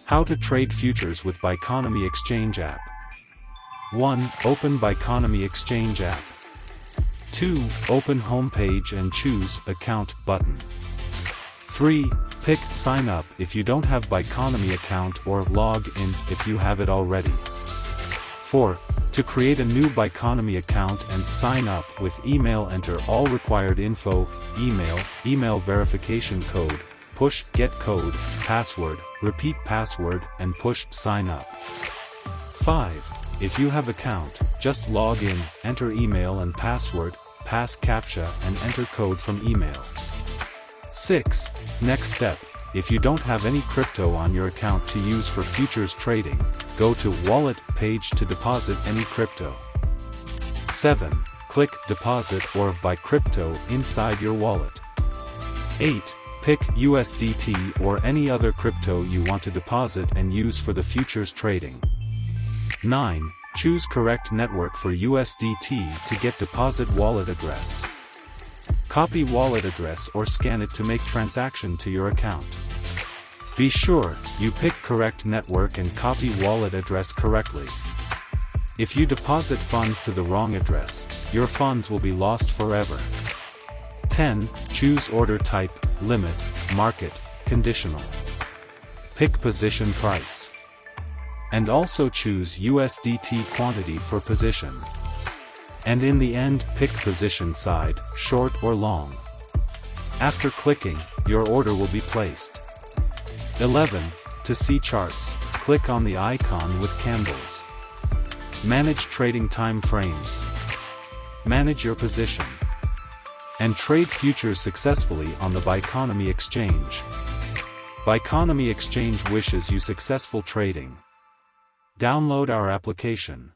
How to trade futures with Biconomy Exchange app. 1. Open Biconomy Exchange app. 2. Open homepage and choose Account button. 3. Pick Sign Up if you don't have Biconomy account or Log in if you have it already. 4. To create a new Biconomy account and sign up with email, enter all required info, email verification code, push get code, password, repeat password and push sign up. 5. If you have account, just log in, enter email and password, pass CAPTCHA and enter code from email. 6. Next step, if you don't have any crypto on your account to use for futures trading, go to Wallet page to deposit any crypto. 7. Click Deposit or Buy Crypto inside your wallet. 8. Pick USDT or any other crypto you want to deposit and use for the futures trading. 9. Choose correct network for USDT to get deposit wallet address. Copy wallet address or scan it to make transaction to your account. Be sure you pick correct network and copy wallet address correctly. If you deposit funds to the wrong address, your funds will be lost forever. 10. Choose order type, limit, market, conditional. Pick position price. And also choose USDT quantity for position. And in the end pick position side, short or long. After clicking, your order will be placed. 11. To see charts, click on the icon with candles. Manage trading time frames. Manage your position. And trade futures successfully on the Biconomy Exchange. Biconomy Exchange wishes you successful trading. Download our application.